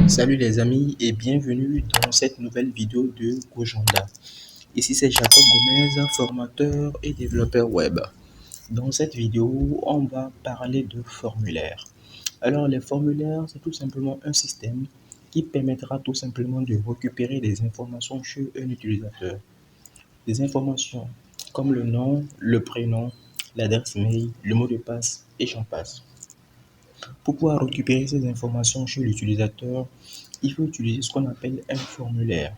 Salut les amis et bienvenue dans cette nouvelle vidéo de Gojanda. Ici c'est Jacob Gomez, formateur et développeur web. Dans cette vidéo, on va parler de formulaires. Alors les formulaires, c'est tout simplement un système qui permettra tout simplement de récupérer des informations chez un utilisateur. Des informations comme le nom, le prénom, l'adresse mail, le mot de passe et j'en passe. Pour pouvoir récupérer ces informations chez l'utilisateur, il faut utiliser ce qu'on appelle un formulaire.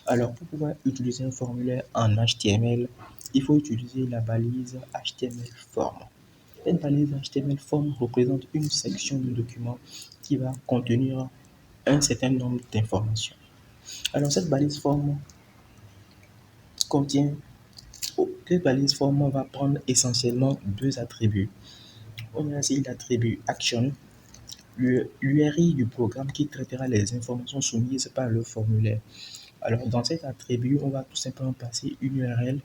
Alors, pour pouvoir utiliser un formulaire en HTML, il faut utiliser la balise HTML form. Cette balise HTML form représente une section du document qui va contenir un certain nombre d'informations. Alors, contient, cette balise form va prendre essentiellement deux attributs. On a ici l'attribut action, l'URI du programme qui traitera les informations soumises par le formulaire. Alors, dans cet attribut, on va tout simplement passer une URL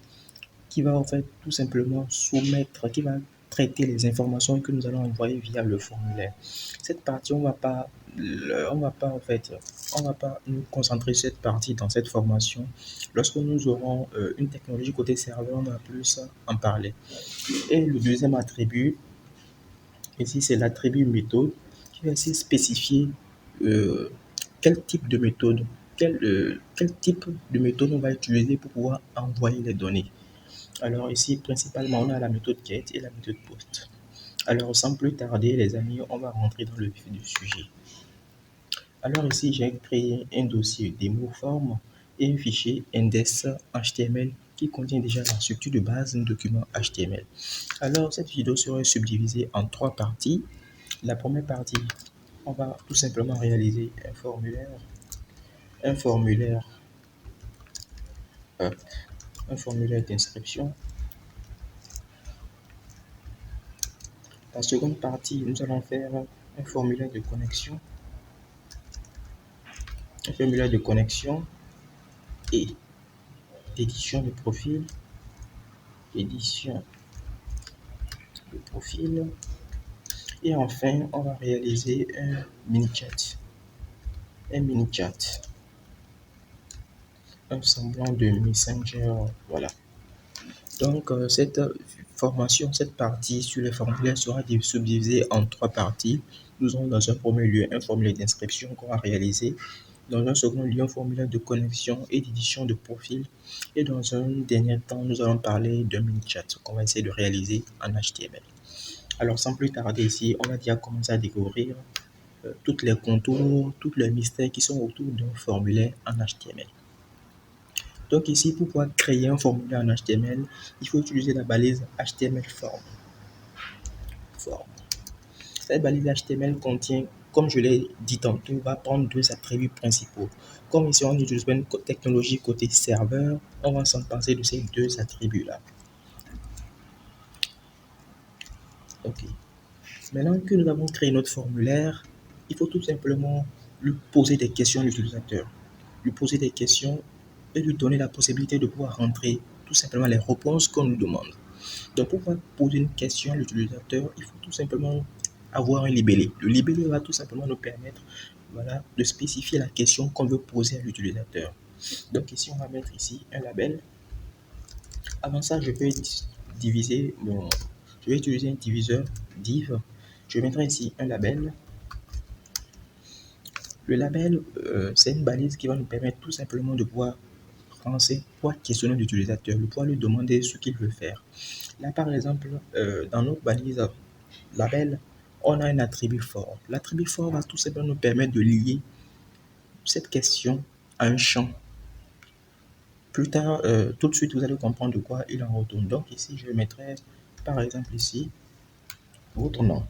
qui va en fait tout simplement soumettre, qui va traiter les informations que nous allons envoyer via le formulaire. Cette partie, on va pas nous concentrer sur cette partie dans cette formation. Lorsque nous aurons une technologie côté serveur, on va plus en parler. Et le deuxième attribut, ici, c'est l'attribut méthode qui va ici spécifier euh, quel type de méthode, quel type de méthode on va utiliser pour pouvoir envoyer les données. Alors ici, principalement, on a la méthode get et la méthode post. Alors sans plus tarder, les amis, on va rentrer dans le vif du sujet. Alors ici, j'ai créé un dossier démo form et un fichier index.html qui contient déjà la structure de base d'un document HTML. Alors cette vidéo serait subdivisée en trois parties. La première partie, on va tout simplement réaliser un formulaire, euh, un formulaire d'inscription. La seconde partie, nous allons faire un formulaire de connexion, et d'édition de profil, édition de profil. Et enfin, on va réaliser un mini chat, un semblant de Messenger, voilà. Donc, cette partie sur les formulaires sera subdivisée en trois parties. Nous aurons dans un premier lieu un formulaire d'inscription qu'on va réaliser. Dans un second lieu, un formulaire de connexion et d'édition de profil. Et dans un dernier temps, nous allons parler d'un mini-chat qu'on va essayer de réaliser en HTML. Alors, sans plus tarder ici, on va déjà commencer à découvrir toutes les contours, tous les mystères qui sont autour d'un formulaire en HTML. Donc ici, pour pouvoir créer un formulaire en HTML, il faut utiliser la balise HTML form. Cette balise HTML contient, comme je l'ai dit tantôt, va prendre deux attributs principaux. Comme ici, on utilise une technologie côté serveur, on va s'en passer de ces deux attributs-là. Ok. Maintenant que nous avons créé notre formulaire, il faut tout simplement lui poser des questions à l'utilisateur. Lui poser des questions et lui donner la possibilité de pouvoir rentrer tout simplement les réponses qu'on nous demande. Donc, pour pouvoir poser une question à l'utilisateur, il faut tout simplement avoir un libellé. Le libellé va tout simplement nous permettre, voilà, de spécifier la question qu'on veut poser à l'utilisateur. Donc ici, on va mettre ici un label. Avant ça, je vais utiliser un diviseur div. Je mettrai ici un label. Le label, c'est une balise qui va nous permettre tout simplement de pouvoir questionner l'utilisateur, de pouvoir lui demander ce qu'il veut faire. Là, par exemple, dans notre balise label, on a un attribut fort. L'attribut fort va tout simplement nous permettre de lier cette question à un champ. Plus tard, tout de suite, vous allez comprendre de quoi il en retourne. Donc ici, je mettrai, par exemple ici, votre nom.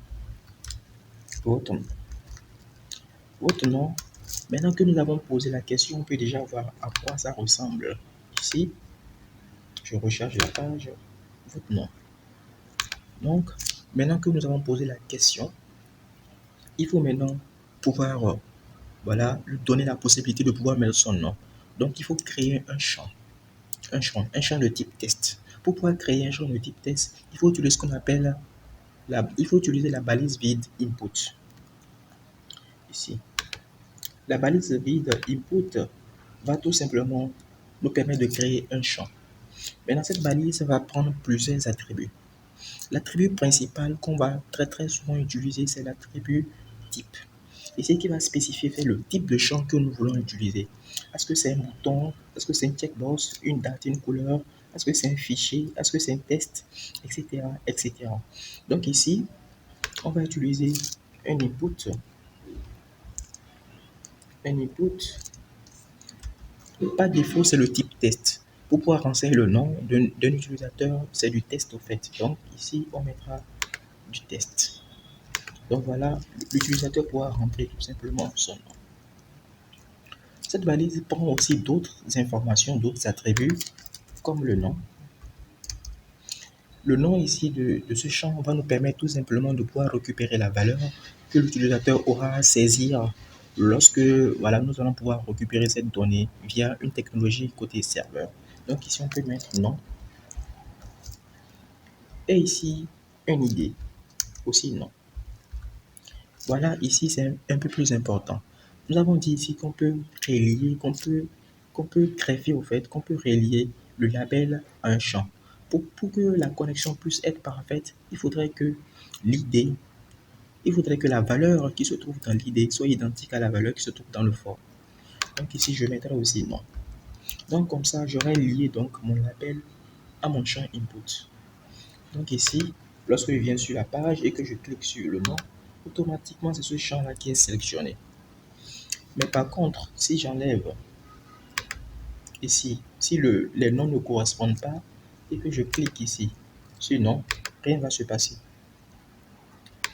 Votre nom. Votre nom. Maintenant que nous avons posé la question, on peut déjà voir à quoi ça ressemble. Ici, je recharge la page. Votre nom. Donc, maintenant que nous avons posé la question, il faut maintenant pouvoir voilà, lui donner la possibilité de pouvoir mettre son nom. Donc, il faut créer un champ de type test. Pour pouvoir créer un champ de type test, il faut utiliser ce qu'on appelle il faut utiliser la balise vide input. Ici. La balise vide input va tout simplement nous permettre de créer un champ. Maintenant, cette balise va prendre plusieurs attributs. L'attribut principal qu'on va très souvent utiliser, c'est l'attribut type. Et c'est qui va spécifier le type de champ que nous voulons utiliser. Est-ce que c'est un bouton? Est-ce que c'est une checkbox, une date, une couleur? Est-ce que c'est un fichier? Est-ce que c'est un test? Etc. etc. Donc ici, on va utiliser un input. Un input. Par défaut, c'est le type test. Pour pouvoir renseigner le nom d'un utilisateur, c'est du test au fait. Donc ici, on mettra du test. Donc voilà, l'utilisateur pourra rentrer tout simplement son nom. Cette balise prend aussi d'autres informations, d'autres attributs, comme le nom. Le nom ici de ce champ va nous permettre tout simplement de pouvoir récupérer la valeur que l'utilisateur aura à saisir lorsque voilà, nous allons pouvoir récupérer cette donnée via une technologie côté serveur. Donc ici, on peut mettre nom. Et ici, une idée, aussi nom. Voilà, ici, c'est un peu plus important. Nous avons dit ici qu'on peut relier, qu'on peut greffer au fait, qu'on peut relier le label à un champ. Pour que la connexion puisse être parfaite, l'idée, il faudrait que la valeur qui se trouve dans l'idée soit identique à la valeur qui se trouve dans le for. Donc ici, je mettrai aussi non. Donc comme ça, j'aurai lié donc mon label à mon champ input. Donc ici, lorsque je viens sur la page et que je clique sur le nom, automatiquement, c'est ce champ-là qui est sélectionné. Mais par contre, si j'enlève ici, si les noms ne correspondent pas et que je clique ici sur non, rien ne va se passer.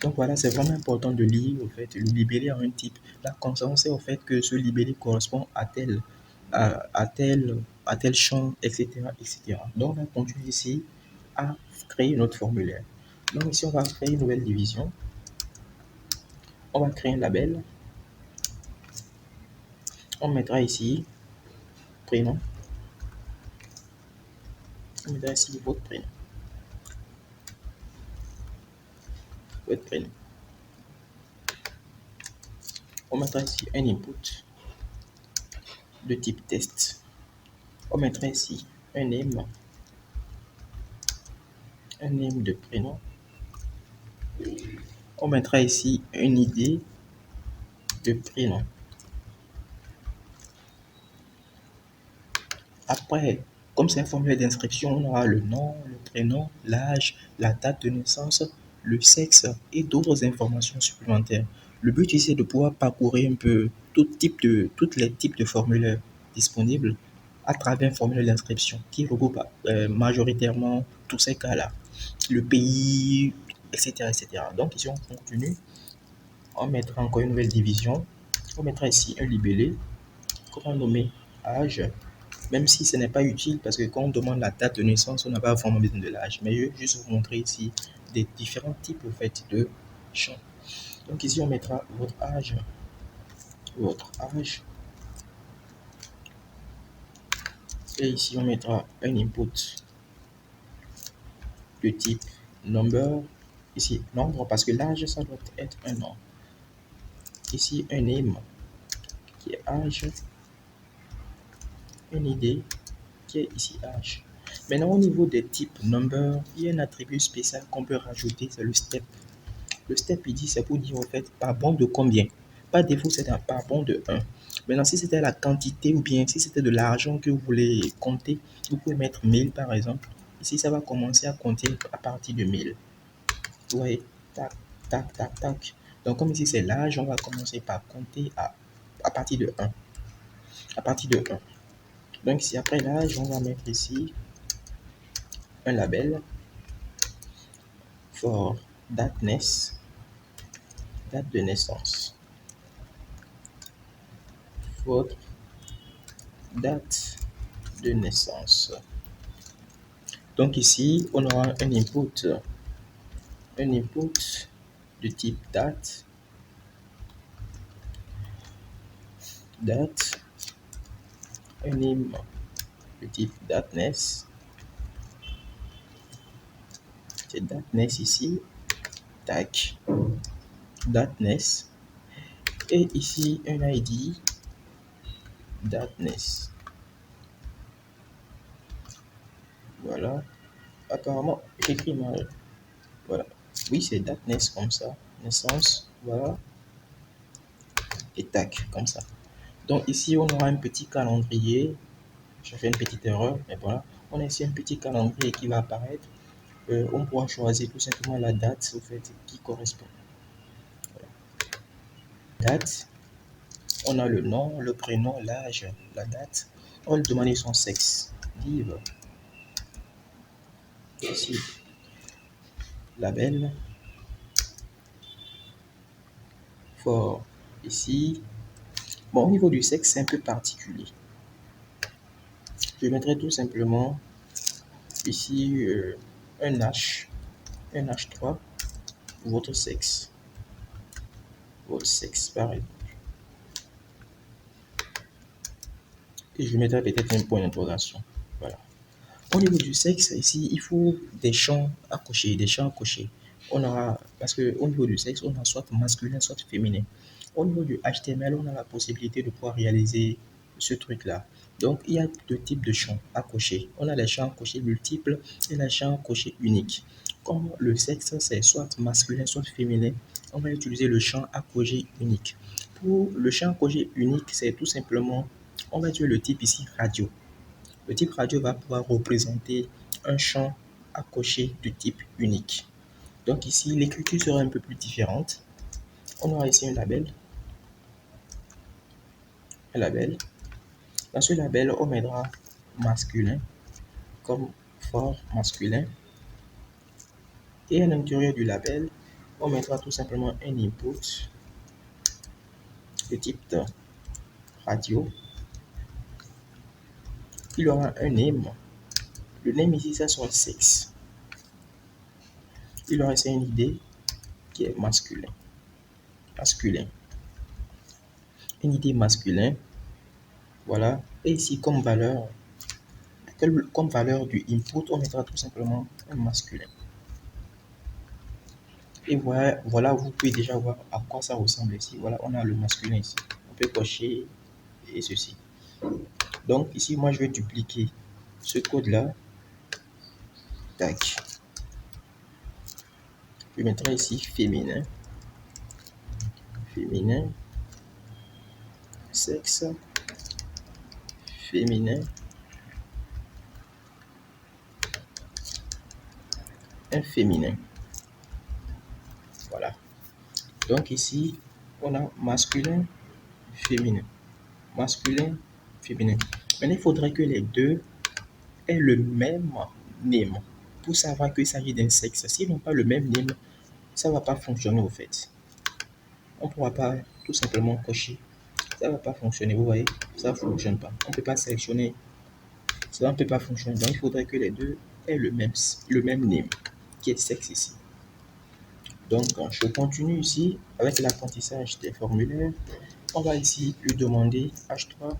Donc voilà, c'est vraiment important de lier au fait, le libellé à un type. La conséquence est au fait que ce libellé correspond à tel champ, etc., etc. Donc on va continuer ici à créer notre formulaire. Donc ici, on va créer une nouvelle division. On va créer un label. On mettra ici prénom. On mettra ici votre prénom. Votre prénom. On mettra ici un input de type test. On mettra ici un name de prénom. On mettra ici une idée de prénom. Après, comme c'est un formulaire d'inscription, on aura le nom, le prénom, l'âge, la date de naissance, le sexe et d'autres informations supplémentaires. Le but ici est de pouvoir parcourir un peu tous les types de formulaires disponibles à travers un formulaire d'inscription qui regroupe majoritairement tous ces cas-là. Le pays, etc., etc. Donc ici, on continue. On mettra encore une nouvelle division. On mettra ici un libellé qu'on va nommer âge, même si ce n'est pas utile parce que quand on demande la date de naissance, on n'a pas vraiment besoin de l'âge. Mais je vais juste vous montrer ici des différents types de champs. Donc ici, on mettra votre âge, et ici, on mettra un input de type number, ici nombre parce que l'âge, ça doit être un nom. Ici, un name qui est âge, une idée qui est ici âge. Maintenant, au niveau des types number, il y a un attribut spécial qu'on peut rajouter, c'est le step. Le step, il dit, c'est pour dire en fait par bon de combien. Par défaut, c'est un par bon de 1. Maintenant, si c'était la quantité ou bien si c'était de l'argent que vous voulez compter, vous pouvez mettre 1000 par exemple. Ici, ça va commencer à compter à partir de 1000. Vous voyez, tac, tac, tac, tac. Donc, comme ici, c'est l'âge, on va commencer par compter à partir de 1. À partir de 1. Donc, ici, après l'âge, on va mettre ici un label for dateness, date de naissance. Votre date de naissance. Donc ici, on aura un input de type date, un name de type dateness, c'est dateness ici, tac, dateness, Et ici, un ID datness. Voilà. Apparemment, j'écris mal. Voilà. Oui, c'est datness comme ça. Naissance. Voilà. Et tac, comme ça. Donc ici, on aura un petit calendrier. J'ai fait une petite erreur, mais voilà. On a ici un petit calendrier qui va apparaître. On pourra choisir tout simplement la date au fait qui correspond. Voilà. Date. On a le nom, le prénom, l'âge, la date. On va lui demander son sexe. Live. Ici, label. For. Ici. Bon, au niveau du sexe, c'est un peu particulier. Je mettrai tout simplement ici un H, un H3, votre sexe. Votre sexe, pareil. Et je mettrai peut-être un point d'interrogation. Voilà. Au niveau du sexe, ici, il faut des champs à cocher, des champs à cocher. On aura, parce qu'au niveau du sexe, on a soit masculin, soit féminin. Au niveau du HTML, on a la possibilité de pouvoir réaliser ce truc-là. Donc, il y a deux types de champs à cocher. On a les champs à cocher multiples et les champs à cocher uniques. Comme le sexe, c'est soit masculin, soit féminin, on va utiliser le champ à cocher unique. Pour le champ à cocher unique, c'est tout simplement, on va utiliser le type ici radio. Le type radio va pouvoir représenter un champ à cocher du type unique. Donc ici, l'écriture sera un peu plus différente. On aura ici un label. Un label. Dans ce label, on mettra masculin comme fort masculin. Et à l'intérieur du label, on mettra tout simplement un input de type radio. Il aura un name. Le name ici, ça sera sexe. Il aura ici une idée qui est masculin. Masculin. Une idée masculin. Voilà. Et ici, comme valeur du input, on mettra tout simplement un masculin. Et voilà, vous pouvez déjà voir à quoi ça ressemble ici. Voilà, on a le masculin ici. On peut cocher et ceci. Donc ici, moi, je vais dupliquer ce code-là. Tac. Je mettrai ici féminin. Féminin. Sexe. Féminin. Un féminin. Voilà. Donc ici, on a masculin, féminin. Masculin, féminin. Maintenant, il faudrait que les deux aient le même name pour savoir qu'il s'agit d'un sexe. S'ils n'ont pas le même name, ça ne va pas fonctionner au fait. On ne pourra pas tout simplement cocher. Ça ne va pas fonctionner, vous voyez, ça ne fonctionne pas. On ne peut pas sélectionner, ça ne peut pas fonctionner. Donc, il faudrait que les deux aient le même name, qui est sexe ici. Donc, je continue ici avec l'apprentissage des formulaires. On va ici lui demander H3,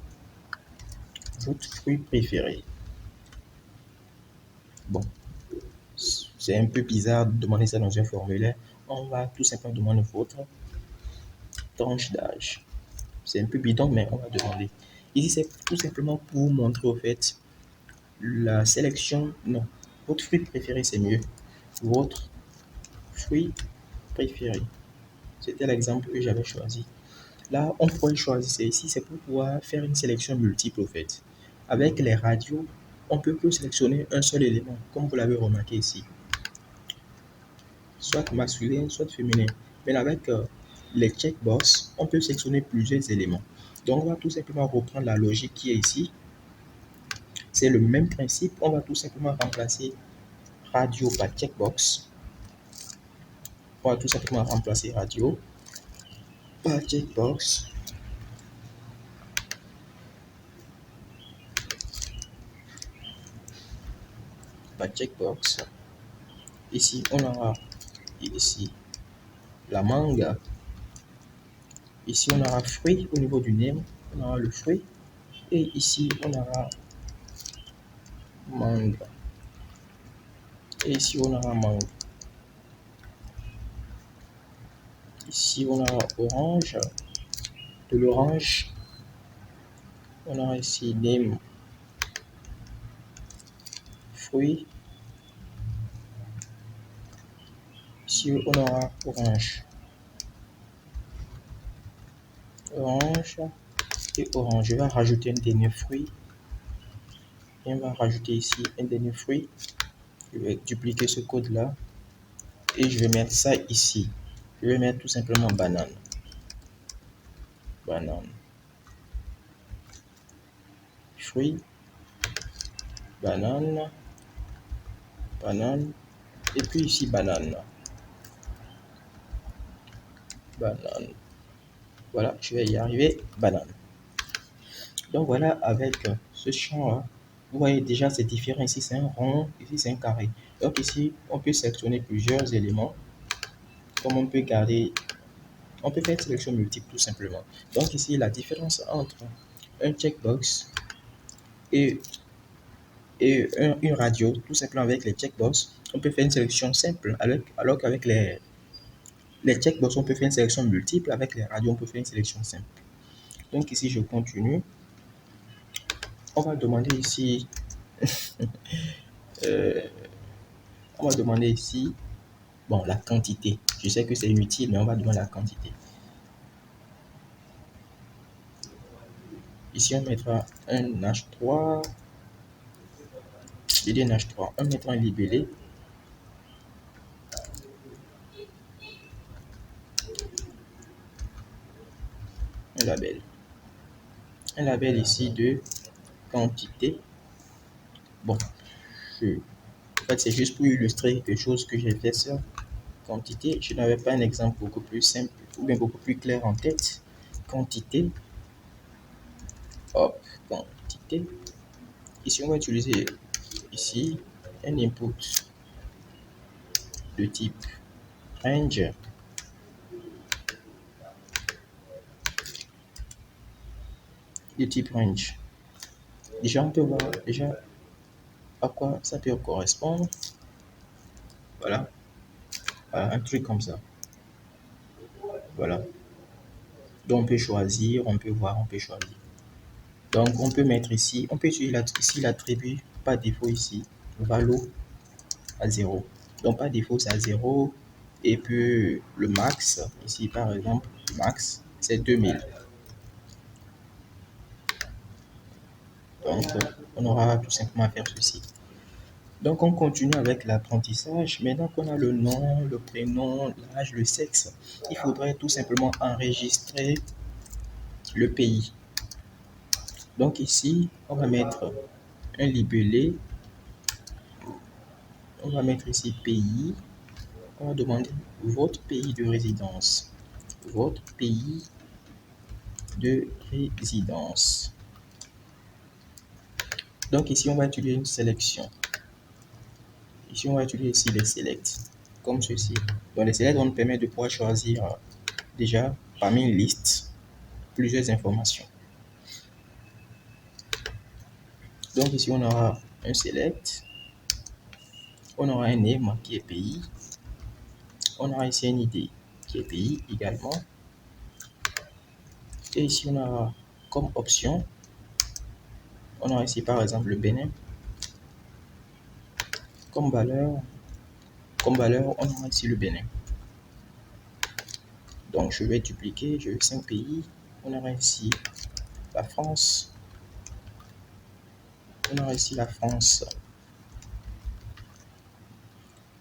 votre fruit préféré. Bon, c'est un peu bizarre de demander ça dans un formulaire. On va tout simplement demander votre tranche d'âge. C'est un peu bidon, mais on va demander. Ici, c'est tout simplement pour montrer au fait la sélection. Non, votre fruit préféré, c'est mieux. Votre fruit préféré. C'était l'exemple que j'avais choisi. Là, on pourrait choisir ici, c'est pour pouvoir faire une sélection multiple au fait. Avec les radios, on peut que sélectionner un seul élément, comme vous l'avez remarqué ici. Soit masculin, soit féminin. Mais avec les checkbox, on peut sélectionner plusieurs éléments. Donc, on va tout simplement reprendre la logique qui est ici. C'est le même principe. On va tout simplement remplacer radio par checkbox. On va tout simplement remplacer radio par checkbox. Par checkbox. Ici, on aura ici la mangue. Ici, on aura fruit au niveau du name. On aura le fruit. Et ici, on aura mangue. Et ici, on aura mangue. Ici, on aura orange. de l'orange. On aura ici name, fruit. Ici, on aura orange. Orange et orange. Je vais rajouter un dernier fruit. Et on va rajouter ici un dernier fruit. Je vais dupliquer ce code-là. Et je vais mettre ça ici. Je vais mettre tout simplement banane. Banane. Fruit. Banane. Banane. Et puis ici, banane. Banane. Voilà, je vais y arriver. Banane. Donc voilà, avec ce champ-là, vous voyez déjà c'est différent. Ici c'est un rond, ici c'est un carré. Donc ici, on peut sélectionner plusieurs éléments. Comme on peut garder, on peut faire une sélection multiple tout simplement. Donc ici, la différence entre un checkbox et, une radio, tout simplement avec les checkbox, on peut faire une sélection simple, alors qu'avec les checkbox, on peut faire une sélection multiple, avec les radios, on peut faire une sélection simple. Donc ici, je continue. On va demander ici, euh, on va demander ici, bon, la quantité. Je sais que c'est inutile, mais on va demander la quantité. Ici, on mettra un H3, je dis un H3, on mettra un libellé. Un label. Un label ici de quantité. Bon, en fait, c'est juste pour illustrer quelque chose que j'ai fait sur quantité. Je n'avais pas un exemple beaucoup plus simple ou bien beaucoup plus clair en tête. Quantité. Hop, quantité. Ici, on va utiliser ici un input de type range. De type range. Déjà, on peut voir déjà à quoi ça peut correspondre. Voilà. Un truc comme ça. Voilà. Donc, on peut choisir, on peut voir, on peut choisir. Donc, on peut mettre ici, on peut utiliser ici l'attribut par défaut ici, valo à 0. Donc, par défaut, c'est à 0. Et puis, le max, ici, par exemple, max, c'est 2000. Donc, on aura tout simplement à faire ceci. Donc, on continue avec l'apprentissage. Maintenant qu'on a le nom, le prénom, l'âge, le sexe, il faudrait tout simplement enregistrer le pays. Donc ici, on va mettre un libellé. On va mettre ici pays. On va demander votre pays de résidence. Votre pays de résidence. Donc ici, on va utiliser une sélection. Ici, on va utiliser ici les selects, comme ceci. Dans les selects, on nous permet de pouvoir choisir déjà parmi une liste plusieurs informations. Donc ici, on aura un select. On aura un name qui est pays. On aura ici une idée qui est pays également. Et ici, on aura comme option, on aura ici par exemple le Bénin. Comme valeur, on aura ici le Bénin. Donc, je vais dupliquer, je vais 5 pays. On aura ici la France. On aura ici la France.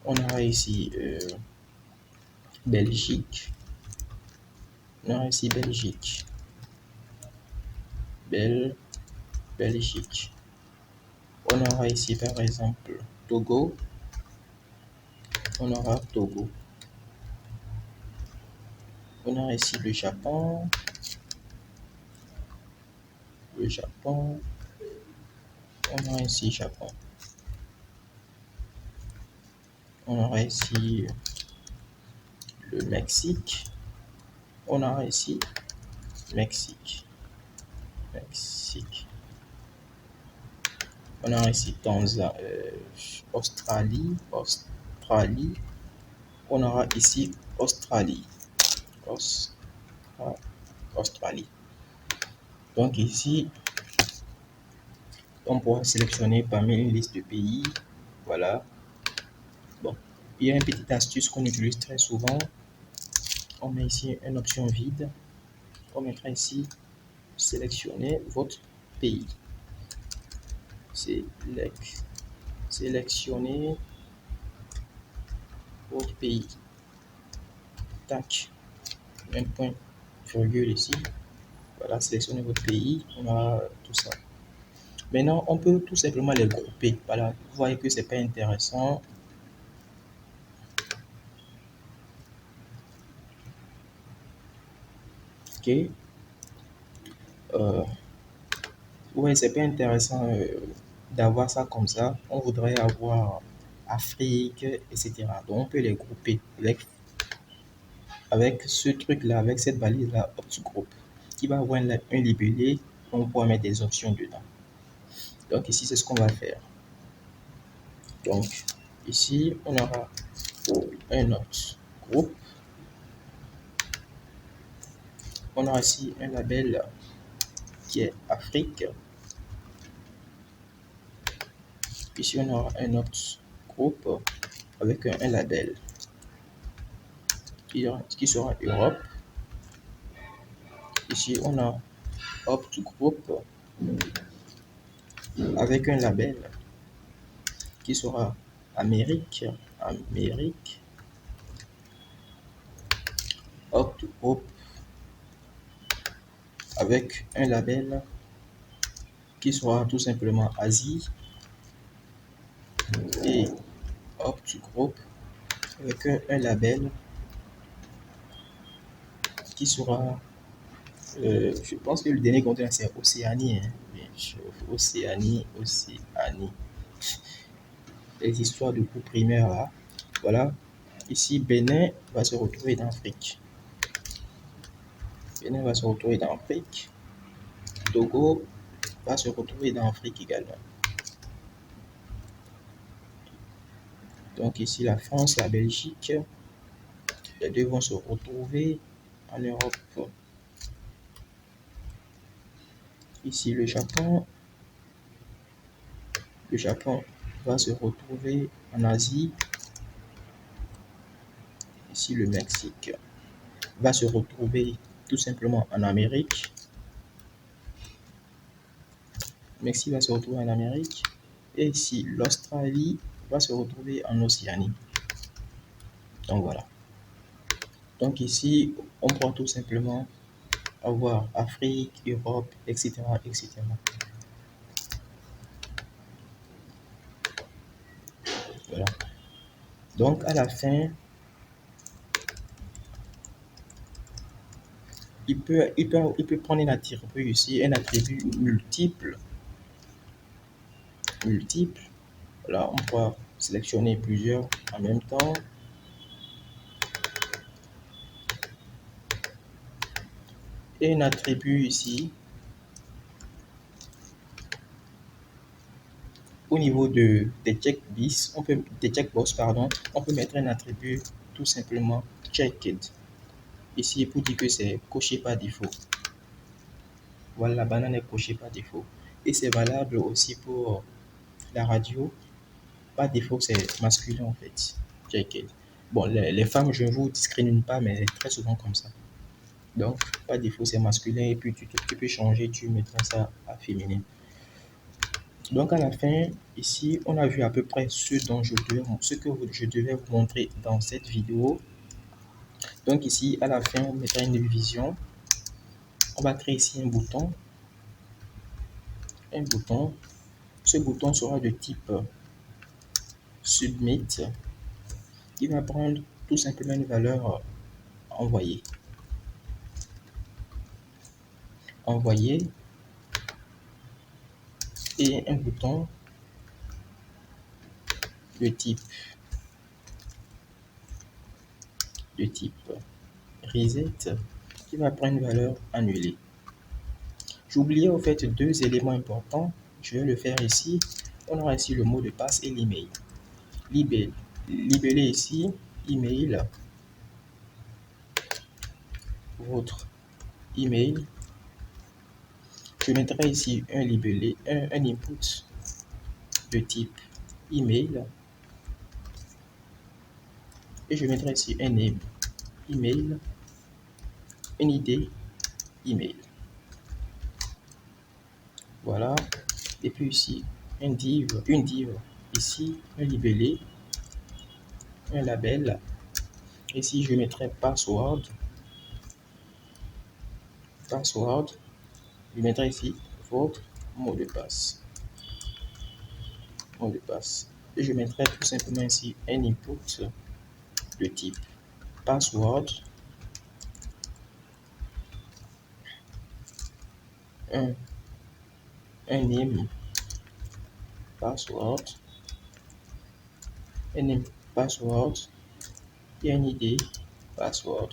On aura ici Belgique. On aura ici Belgique. Belgique. On aura ici par exemple Togo. On aura Togo. On aura ici le Japon. Le Japon. On aura ici Japon. On aura ici le Mexique. On aura ici Mexique. On aura ici Australie. On aura ici Australie. Australie. Donc ici, on pourra sélectionner parmi une liste de pays. Voilà. Bon, il y a une petite astuce qu'on utilise très souvent. On met ici une option vide. On mettra ici sélectionner votre pays. Sélectionner votre pays. Tac. Un point virgule ici. Voilà, sélectionnez votre pays. On a tout ça. Maintenant, on peut tout simplement les grouper. Voilà, vous voyez que c'est pas intéressant. Ok. Ouais, c'est pas intéressant d'avoir ça comme ça. On voudrait avoir Afrique, etc. Donc, on peut les grouper avec ce truc-là, avec cette balise-là, groupe, qui va avoir un libellé. On pourra mettre des options dedans. Donc, ici, c'est ce qu'on va faire. Donc, ici, on aura un autre groupe. On aura ici un label qui est Afrique. Ici, on aura un autre groupe avec un label qui sera Europe. Ici, on a Group avec un label qui sera Amérique. Group avec un label qui sera tout simplement Asie. Et Group avec un label qui sera, je pense que le dernier continent c'est Océanie. Océanie. Les histoires de cours primaires là. Voilà. Ici, Bénin va se retrouver dans Afrique. Togo va se retrouver dans Afrique également. Donc ici, la France, la Belgique, les deux vont se retrouver en Europe. Ici, le Japon va se retrouver en Asie. Ici, le Mexique va se retrouver tout simplement en Amérique. Mexique va se retrouver en Amérique. Et ici, l'Australie va se retrouver en Océanie. Donc voilà. Donc ici, on pourra tout simplement avoir Afrique, Europe, etc., etc. Voilà. Donc à la fin, il peut prendre un attribut ici, un attribut multiple. Voilà, on pourra sélectionner plusieurs en même temps. Et un attribut ici. Au niveau des checkbox, on peut mettre un attribut tout simplement checked. Ici, pour dire que c'est coché par défaut. Voilà, la banane est cochée par défaut. Et c'est valable aussi pour la radio. Par défaut, c'est masculin en fait. Checked. Bon, les femmes, je ne vous discrimine pas, mais très souvent comme ça. Donc, par défaut, c'est masculin et puis tu peux changer, tu mettras ça à féminin. Donc, à la fin, ici, on a vu à peu près ce que je devais vous montrer dans cette vidéo. Donc, ici, à la fin, on mettra une vision. On va créer ici un bouton. Ce bouton sera de type Submit qui va prendre tout simplement une valeur envoyée. Et un bouton de type Reset qui va prendre une valeur annulée. J'ai oublié en fait deux éléments importants. Je vais le faire ici. On aura ici le mot de passe et l'email. Libeller ici, email, votre email. Je mettrai ici un libellé, un input de type email et je mettrai ici un name email, une idée email. Voilà. Et puis ici, une div, ici, un libellé, un label. Ici, je mettrai password. Je mettrai ici votre mot de passe. Et je mettrai tout simplement ici un input de type password, un name password, un name password et une idée password.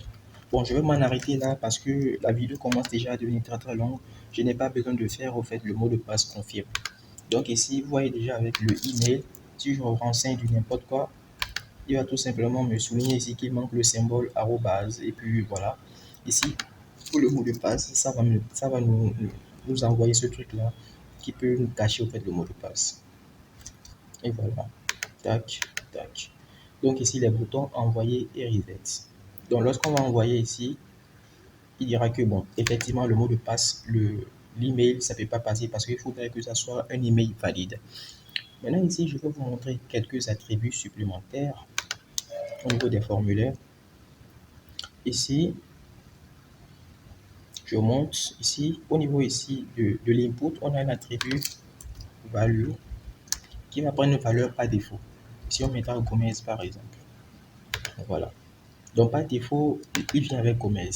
Bon, je vais m'en arrêter là parce que la vidéo commence déjà à devenir très longue. Je n'ai pas besoin de faire au fait le mot de passe confirme. Donc ici, vous voyez déjà avec le email, si je me renseigne du n'importe quoi, il va tout simplement me souligner ici qu'il manque le symbole arrobase. Et puis voilà, ici, pour le mot de passe, ça va nous envoyer ce truc-là qui peut nous cacher au fait le mot de passe. Et voilà, tac, tac. Donc ici, les boutons envoyer et reset. Donc lorsqu'on va envoyer ici, il dira que bon, effectivement, le mot de passe, l'email, ça ne peut pas passer parce qu'il faudrait que ça soit un email valide. Maintenant ici, je vais vous montrer quelques attributs supplémentaires au niveau des formulaires. Ici, je monte ici, au niveau ici de l'input, on a un attribut value qui va prendre une valeur par défaut. Si on mettra Gomez par exemple. Voilà. Donc par défaut, il vient avec Gomez.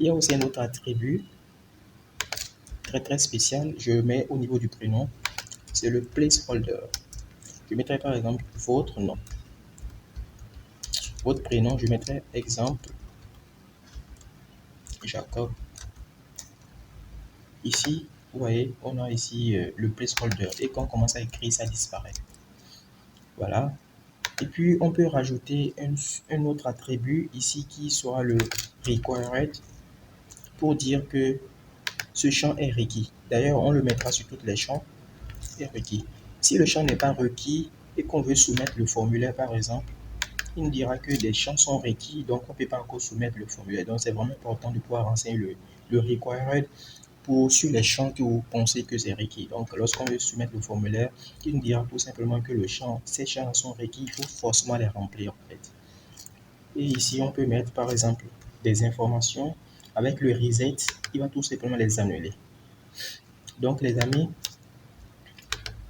Il y a aussi un autre attribut très spécial. Je mets au niveau du prénom. C'est le placeholder. Je mettrai par exemple votre nom. Votre prénom, je mettrai exemple Jacob. Ici, vous voyez, on a ici le placeholder et quand on commence à écrire, ça disparaît. Voilà. Et puis, on peut rajouter un autre attribut ici qui sera le required pour dire que ce champ est requis. D'ailleurs, on le mettra sur tous les champs est requis. Si le champ n'est pas requis et qu'on veut soumettre le formulaire, par exemple, il nous dira que des champs sont requis, donc on ne peut pas encore soumettre le formulaire. Donc, c'est vraiment important de pouvoir renseigner le required sur les champs que vous pensez que c'est requis. Donc, lorsqu'on veut soumettre le formulaire, il nous dira tout simplement que ces champs sont requis, il faut forcément les remplir en fait. Et ici, on peut mettre par exemple des informations. Avec le reset, il va tout simplement les annuler. Donc, les amis,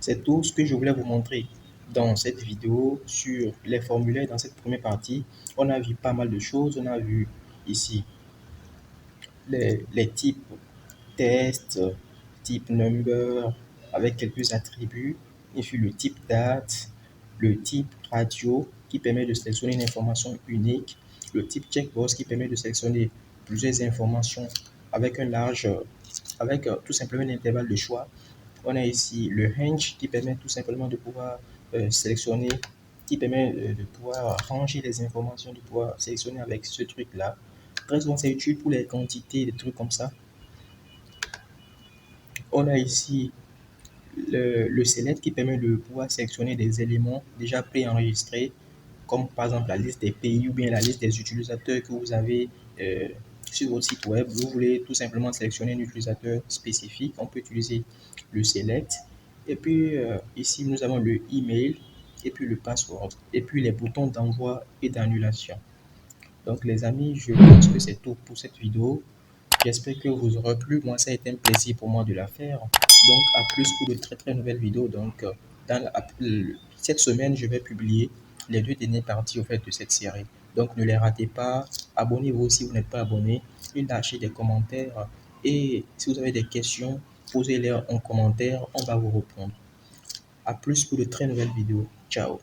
c'est tout ce que je voulais vous montrer dans cette vidéo sur les formulaires. Dans cette première partie, on a vu pas mal de choses. On a vu ici les types test, type number avec quelques attributs, et puis le type date, le type radio qui permet de sélectionner une information unique, le type checkbox qui permet de sélectionner plusieurs informations avec tout simplement un intervalle de choix. On a ici le range qui permet tout simplement de pouvoir sélectionner, qui permet de pouvoir ranger les informations, de pouvoir sélectionner avec ce truc-là. Très souvent, c'est utile pour les quantités, des trucs comme ça. On a ici le select qui permet de pouvoir sélectionner des éléments déjà préenregistrés, comme par exemple la liste des pays ou bien la liste des utilisateurs que vous avez sur votre site web. Vous voulez tout simplement sélectionner un utilisateur spécifique, on peut utiliser le select. Et puis ici, nous avons le email et puis le password et puis les boutons d'envoi et d'annulation. Donc les amis, je pense que c'est tout pour cette vidéo. J'espère que vous aurez plu. Moi, ça a été un plaisir pour moi de la faire. Donc, à plus pour de très nouvelles vidéos. Donc, cette semaine, je vais publier les 2 dernières parties au fait de cette série. Donc, ne les ratez pas. Abonnez-vous si vous n'êtes pas abonné. Et lâchez des commentaires. Et si vous avez des questions, posez-les en commentaire. On va vous répondre. À plus pour de très nouvelles vidéos. Ciao.